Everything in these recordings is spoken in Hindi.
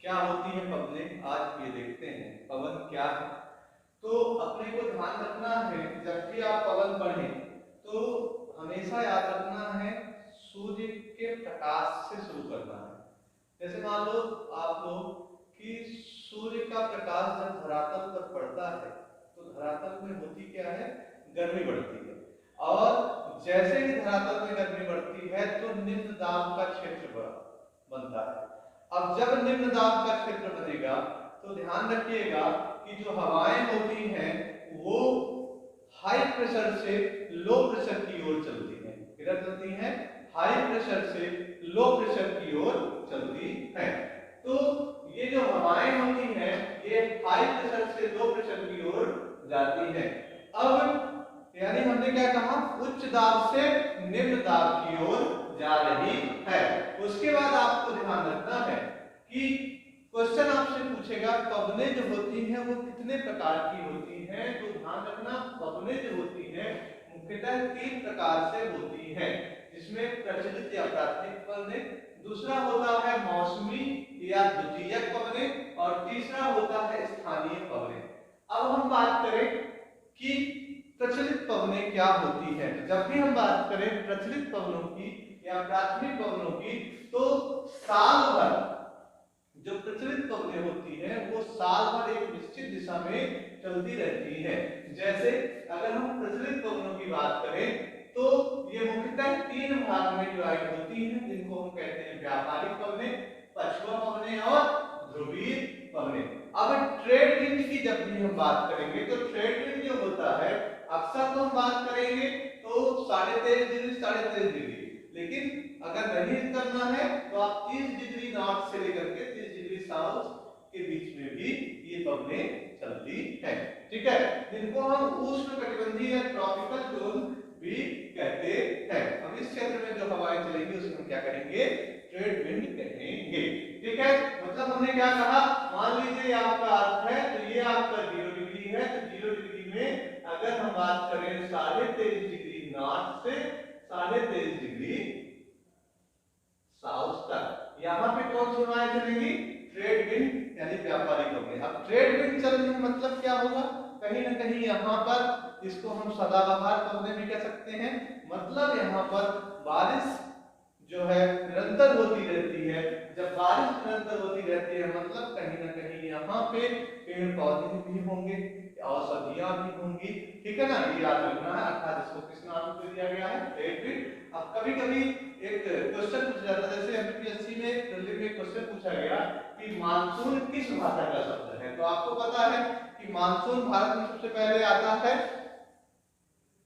क्या होती है पवनें, आज ये देखते हैं पवन क्या है। तो अपने को ध्यान रखना है, जब भी आप पवन पढ़ें तो हमेशा याद रखना है सूर्य के प्रकाश से शुरू करना है। जैसे मान लो आप लोग कि सूर्य का प्रकाश जब धरातल पर पड़ता है तो धरातल में होती क्या है, गर्मी बढ़ती है। और जैसे ही धरातल में गर्मी बढ़ती है तो निम्न दाब का क्षेत्र बनता है। अब जब निम्न दाब का क्षेत्र बनेगा तो ध्यान रखिएगा कि जो हवाएं होती हैं वो हाई प्रेशर से लो प्रेशर की ओर चलती हैं। किधर चलती हैं? हाई प्रेशर से लो प्रेशर की ओर चलती हैं। तो ये जो हवाएं होती हैं ये हाई प्रेशर से लो प्रेशर की ओर जाती हैं। अब यानी हमने क्या कहा, उच्च दाब से निम्न दाब की ओर जा रही है। उसके बाद आपको ध्यान रखना है कि क्वेश्चन आपसे पूछेगा पवनें जो होती हैं वो कितने प्रकार की होती हैं। तो ध्यान रखना पवनें जो होती हैं मुख्यतः 3 प्रकार से होती हैं, जिसमें प्रचलित या प्राथमिक पवनें, दूसरा होता है मौसमी या द्वितीयक पवनें और तीसरा होता है स्थानीय पवनें। अब हम बात करें कि प्रचलित पवनें क्या होती हैं। जब भी हम बात करें प्रचलित पवनों की या प्राथमिक पवनों की तो साल भर जो प्रचलित पवनें होती हैं वो साल भर एक निश्चित दिशा में चलती रहती है। जैसे अगर हम प्रचलित पवनों की बात करें तो ये मुख्यतः 3 भाग में डिवाइड होती हैं, जिनको हम कहते हैं व्यापारिक पवनें, पछुआ पवनें और ध्रुवीय पवनें। अब ट्रेड विंड की जब भी हम बात करेंगे तो ट्रेड विंड जो होता है अक्सर तो हम बात करेंगे तो 13.5 डिग्री 13.5 डिग्री, लेकिन अगर नहीं करना है तो आप 30 डिग्री नॉर्थ से लेकर के 30 डिग्री साउथ के बीच में भी ये पवनें चलती है। ठीक है, जिनको हम उष्णकटिबंधीय या ट्रॉपिकल जोन भी कहते हैं। अब इस क्षेत्र में जो हवाएं चलेंगी उसको हम क्या कहेंगे, ट्रेड विंड कहेंगे। ठीक है, मतलब हमने क्या कहा, मान लीजिए आपका अर्थ है तो ये आपका 0 डिग्री है, तो 0 डिग्री में अगर हम बात करें 23.5 डिग्री नॉर्थ से 23.5 डिग्री साउथ तक, यहाँ पे कौन सी हवाएं चलेंगी, ट्रेड विंड यानी व्यापारिक पवनें। अब ट्रेड विंड चलने का मतलब क्या होगा, कहीं ना कहीं यहाँ पर इसको हम सदाबहार पवनें भी कह सकते हैं। मतलब यहाँ पर बारिश जो है निरंतर होती रहती है। जब बारिश निरंतर होती रहती है मतलब कहीं ना कहीं यहाँ पे पेड़ पौधे भी होंगे, औषधियां भी होंगी। ठीक है ना, ये याद रखना है। अर्थात इसको किस नाम से दिया गया है, ट्रेड विंड। अब कभी कभी एक क्वेश्चन पूछा जाता है, जैसे एमपीएससी में प्रीलिम में क्वेश्चन पूछा गया कि मानसून किस भाषा का शब्द है। तो आपको पता है कि मानसून भारत में सबसे पहले आता है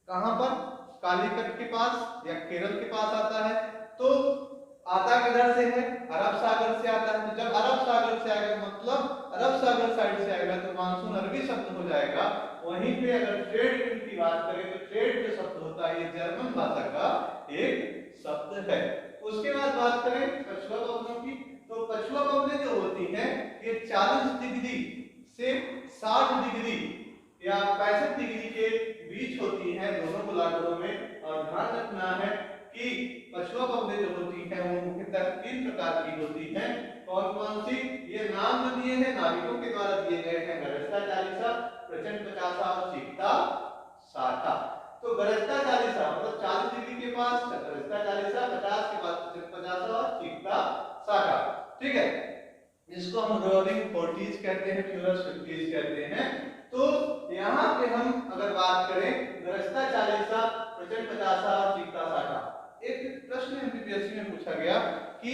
कहां पर, कालीकट के पास या केरल के पास आता है। तो आता किधर से है, अरब सागर से आता है। तो जब अरब सागर से आएगा मतलब अरब सागर साइड से आएगा तो मानसून अरबी शब्द हो जाएगा। वहीं पे अगर ट्रेड विंड की बात करें तो ट्रेड जो शब्द होता है ये जर्मन भाषा का एक शब्द है। उसके बाद बात करें पछुआ पवनों की, तो पछुआ पवनें जो होती हैं ये 40 डिग्री से 60 डिग्री या 65 डिग्री के बीच होती हैं दोनों गोलार्धों में। और ध्यान रखना है कि पछुआ पवनें जो होती हैं वो मुख्यतः 3 प्रकार की होती हैं। कौन कौन सी, ये नाम जो दिए हैं नाविकों के द्वारा दिए गए हैं, गरजता चालीसा, प्रचंड पचासा और चीकता साठा। तो गरजता चालीसा मतलब 40 डिग्री के पास गरजता चालीसा, 50 के पास प्रचंड पचासा और चीकता साठा। ठीक है, जिसको हम रोलिंग 40s कहते हैं, फ्यूरस 50s कहते हैं। तो यहाँ पे हम अगर बात करें गरजता चालीसा, प्रचंड पचासा और चीकता साठा, एक प्रश्न एमपीएससी में पूछा गया कि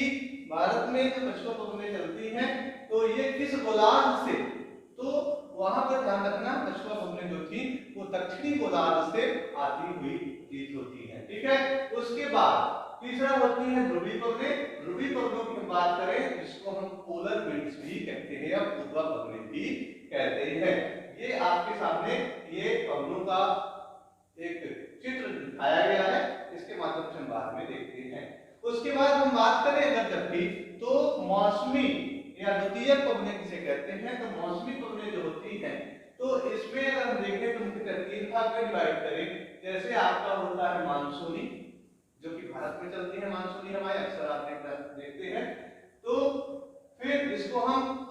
भारत में जो पछुआ पवनें चलती हैं तो ये किस गोलार्ध से, तो वहां पर ध्यान रखना पछुआ पवनें जो थी वो दक्षिणी गोलार्ध से आती हुई चीज होती है। ठीक है, उसके बाद तीसरा होती है ध्रुवीय पवनें। ध्रुवीय पवनों की बात करें जिसको हम पोलर विंड्स भी कहते हैं या ध्रुवा पवनें भी कहते हैं। ये आपके सामने ये पवनों का एक चित्र दिखाया गया है, इसके माध्यम से हम बाद में देखते हैं। उसके बाद हम बात करें अगर जब भी तो मौसमी या द्वितीयक पवनें किसे कहते हैं, तो मौसमी पवनें जो होती हैं तो इसमें अगर हम देखें तो मुख्यतः 3 भाग में डिवाइड करें। जैसे आपका होता है मानसूनी जो कि भारत में चलती है, मानसूनी हवाएं अक्सर आप देखते हैं। तो फिर इसको हम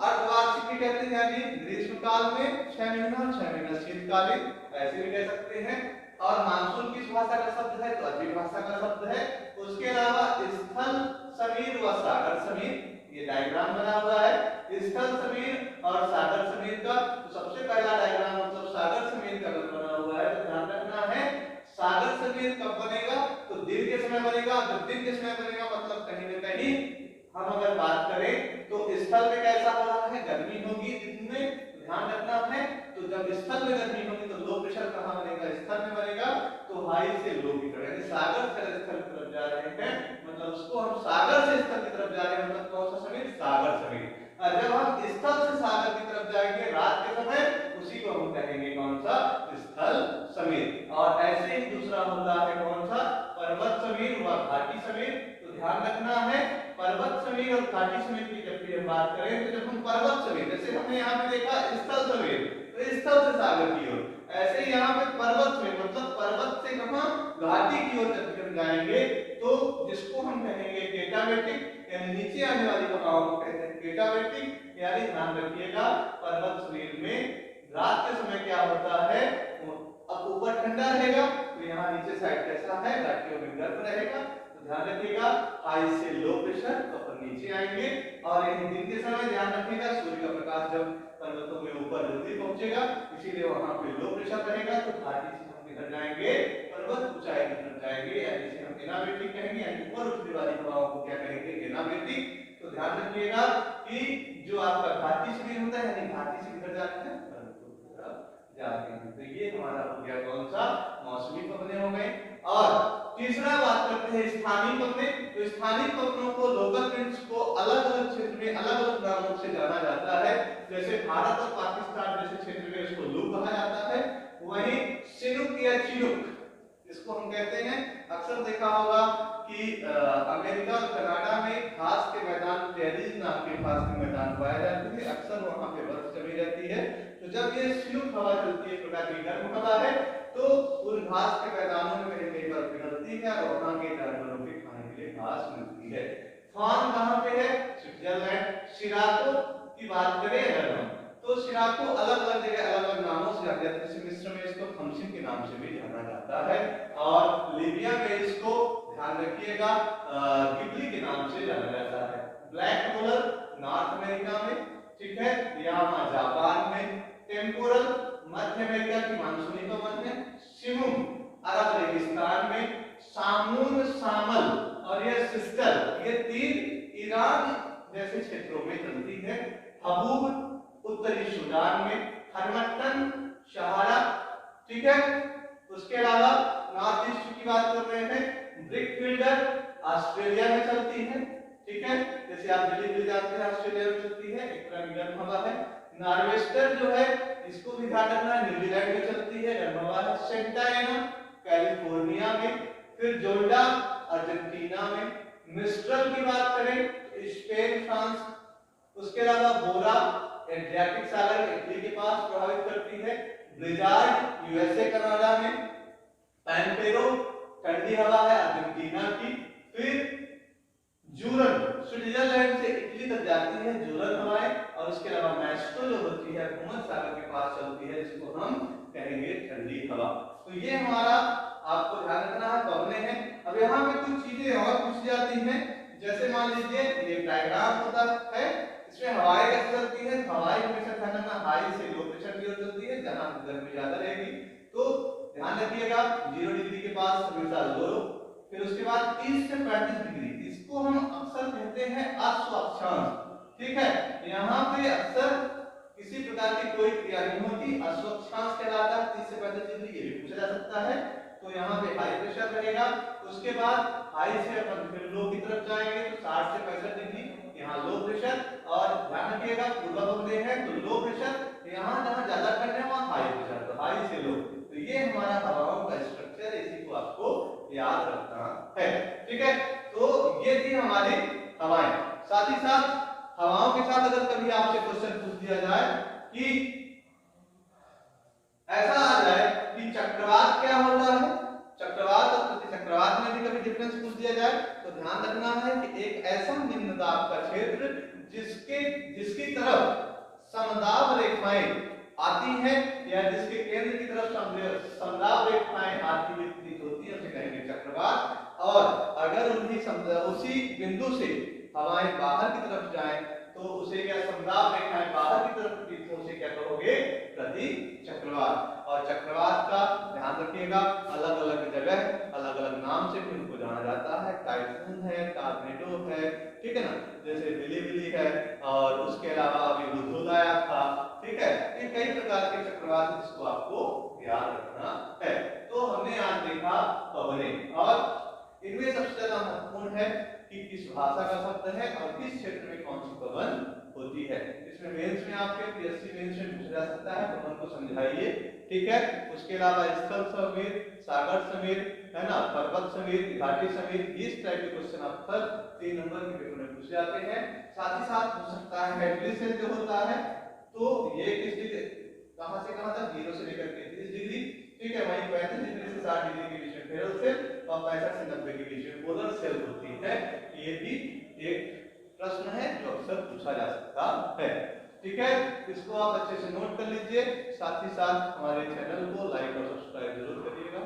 जी ग्रीष्म काल में 6 महीना और 6 महीना शीतकालीन, ऐसे भी कह सकते हैं। और मानसून किस भाषा का शब्द है? तो अरबी भाषा का शब्द है। उसके अलावा स्थल समीर व सागर समीर, ये डायग्राम बना हुआ है स्थल समीर और सागर समीर का। तो सबसे पहला डायग्राम मतलब सागर समीर का बना हुआ है, तो ध्यान रखना है सागर समीर कब बनेगा? तो दिन के समय बनेगा। जब दिन के समय बनेगा मतलब कहीं न कहीं हम अगर बात करें तो स्थल में कैसा हो रहा है? गर्मी होगी दिन में, ध्यान रखना है। तो जब स्थल में गर्मी होगी तो लो प्रेशर कहां बनेगा? स्थल में बनेगा। तो हाई से लो की तरफ, यानी सागर से स्थल की तरफ जा रहे हैं, मतलब उसको हम सागर से स्थल की तरफ जा रहे हैं, मतलब कौन सा समीर? सागर समीर। और जब हम स्थल से सागर की तरफ जाएंगे रात के समय, उसी को हम कहेंगे कौन सा? स्थल समीर। और ऐसे ही दूसरा होता है कौन सा? पर्वत समीर व घाटी समीर। तो ध्यान रखना है पर्वत समीर और घाटी समीर की जब भी हम बात करें, तो जब हम पर्वत समीर, जैसे हमने यहाँ पे देखा स्थल समीर, तो स्थल से सागर की ओर, ऐसे ही यहाँ पे पर्वत समीर मतलब पर्वत से कहां? घाटी की ओर जब हम जाएंगे तो जिसको हम कहेंगे केटावेटिक, यानी नीचे आने वाली हवाओं को कहते हैं केटावेटिक। यानी ध्यान रखिएगा पर्वत समीर में रात के समय क्या होता है? अब ऊपर ठंडा रहेगा तो यहाँ नीचे साइड कैसा है? घाटियों में गर्म रहेगा। तो ध्यान रखिएगा हाई से लो प्रेशर तो अपन नीचे आएंगे। और यही दिन के समय ध्यान रखिएगा सूर्य का प्रकाश जब पर्वतों में ऊपर जल्दी पहुंचेगा, इसीलिए वहां पे लो प्रेशर रहेगा। तो घाटी से हम किधर जाएंगे? पर्वत ऊंचाई की तरफ जाएंगे, यानी इसे हम एनाबेटिक कहेंगे, यानी ऊपर उठने वाली हवाओं को क्या कहेंगे? एनाबेटिक। तो ध्यान रखिएगा कि जो आपका घाटी समीर होता है, यानी घाटी से किधर जाते हैं? जाते हैं। तो ये हमारा हो गया कौन सा? मौसमी पवनें हो गए। और तीसरा बात करते हैं स्थानीय पवनें। तो स्थानीय पवनों को, लोकल विंड्स को अलग अलग क्षेत्र में अलग अलग नामों से जाना जाता है। जैसे भारत और पाकिस्तान जैसे क्षेत्र में इसको लू कहा जाता है, वहीं चिनुक या चिनुक इसको हम कहते हैं। अक्सर देखा होगा कि अमेरिका और कनाडा में घास के मैदान, टेरिस नाम के घास के मैदान पाए जाते हैं, अक्सर वहां पे बर्फ जमी रहती है। तो जब ये चिनुक हवा चलती है, प्रकार की गर्म हवा है, तो उन घास के मैदानों में कहीं कहीं बर्फ पिघलती है और वहां के जानवरों के खाने के लिए घास मिलती है। फान कहां पे है? स्विट्जरलैंड। शिराको की बात करें अगर हम, तो शिराको अलग अलग जगह अलग अलग नामों से जाते हैं। जैसे मिस्र में इसको खमसिन के नाम से भी जाना जाता है, और लीबिया में इसको ध्यान रखिएगा गिबली के नाम से जाना जाता है। ब्लैक रोलर नॉर्थ अमेरिका में, ठीक है, यामा जापान में। टेम्पोरल मध्य अमेरिका की मानसूनी पवन है। सिमुम अरब रेगिस्तान में। सामून सामल और ये सिस्टर, ये तीन ईरान जैसे क्षेत्रों में चलती है। हबूब उत्तरी सूडान में। हरमट्टन सहारा, ठीक है। उसके अलावा नॉर्थ ईस्ट की बात कर रहे हैं, ब्रिकफील्डर ऑस्ट्रेलिया में चलती है, ठीक है, जैसे आप दिल्ली में जानते हैं ऑस्ट्रेलिया में चलती है, एक तरह की गर्म हवा है। नॉर्वेस्टर जो है इसको भी ध्यान रखना है, न्यूजीलैंड में चलती है, गर्म हवा है। सेंटा एना कैलिफोर्निया में। फिर जोल्डा अर्जेंटीना में। मिस्ट्रल की बात करें स्पेन फ्रांस। उसके अलावा बोरा एड्रियाटिक सागर इटली के पास प्रभावित करती है। ब्लिजार्ड यूएसए कनाडा में। पैम्पेरो ठंडी हवा है अर्जेंटीना की। फिर जूरन स्विट्जरलैंड से इटली तक जाती है जूरन हवाएं। और उसके अलावा मैस्ट्रो जो होती है भूमध्य सागर के पास चलती है, जिसको हम कहेंगे ठंडी हवा। तो ये हमारा आपको ध्यान रखना है पवने हैं। अब यहाँ पे कुछ चीजें और पूछ जाती हैं, जैसे मान लीजिए ये डायग्राम होता है, इसमें हवाएं कैसे चलती है? हवाएं हमेशा ध्यान रखना हाई से लो प्रेशर की ओर चलती है, जहां गर्मी ज्यादा रहेगी। तो ध्यान रखिएगा 0 डिग्री के पास हमेशा लो। फिर उसके बाद 30 से 35 डिग्री, इसको हम अक्सर कहते हैं अश्व अक्षांश, ठीक है। यहाँ पे अक्सर किसी प्रकार की कोई क्रिया नहीं होती, अश्व अक्षांश कहलाता है। 30 से 35 डिग्री ये भी पूछा जा सकता है। तो यहाँ पे हाई प्रेशर रहेगा। उसके बाद हाई से अपन फिर लो की तरफ जाएंगे, तो 60 से 65 डिग्री यहाँ लो प्रेशर। और ध्यान रखिएगा पूर्वा पवने हैं तो लो प्रेशर, यहाँ जहाँ ज्यादा ठंड है वहाँ हाई प्रेशर, तो हाई से लो। तो ये हमारा हवाओं का स्ट्रक्चर, इसी को आपको याद रखना है, ठीक है। तो ये थी हमारी हवाएं। साथ ही साथ हवाओं के साथ अगर कभी आपसे क्वेश्चन पूछ दिया जाए कि ऐसा आ जाए कि चक्रवात क्या होता है, चक्रवात और प्रतिचक्रवात में भी कभी डिफरेंस पूछ दिया जाए, तो ध्यान रखना है कि एक ऐसा निम्न दाब का क्षेत्र जिसकी तरफ समदाब रेखाएं आती हैं या जिसके केंद्र की तरफ समदाब रेखाएं आती हुई प्रतीत होती है उसे कहेंगे चक्रवात। और अगर उसी बिंदु से हवाएं बाहर की तरफ जाएं तो उसे क्या समदाब रेखाएं बाहर की तरफ प्रतीत हो उसे क्या कहोगे प्रति चक्रवात। और चक्रवात का ध्यान रखिएगा अलग अलग जगह अलग अलग नाम से भी उनको जाना जाता है। टाइफून है, टॉर्नेडो है, ठीक है ना, जैसे बिली है, और उसके अलावा अभी हुदहुद आया था, ठीक है। ये कई प्रकार के चक्रवात जिसको आपको याद रखना है। तो हमने आज देखा पवनें, और इनमें सबसे ज्यादा महत्वपूर्ण है कि किस भाषा का शब्द है और किस क्षेत्र में कौन सी पवन होती है। इसमें मेंस में आपके पीएससी मेंस में पूछा जा सकता है, पवन को समझाइए, ठीक है। उसके अलावा स्थल समीर, सागर समीर, है ना, पर्वत समीर, घाटी समीर, इस टाइप के क्वेश्चन अक्सर 3 नंबर के पेपर में पूछे जाते हैं। साथ ही साथ हो सकता है हेडली जो होता है तो ये किस डिग्री कहां से कहां तक 0 से लेकर के 30 डिग्री, ठीक है। वहीं 35 डिग्री से 60 डिग्री के बीच में फेरल सेल और 65 से 90 के बीच में पोलर सेल होती है। ये भी एक प्रश्न है जो अक्सर पूछा जा सकता है, ठीक है। इसको आप अच्छे से नोट कर लीजिए। साथ ही साथ हमारे चैनल को लाइक और सब्सक्राइब जरूर करिएगा।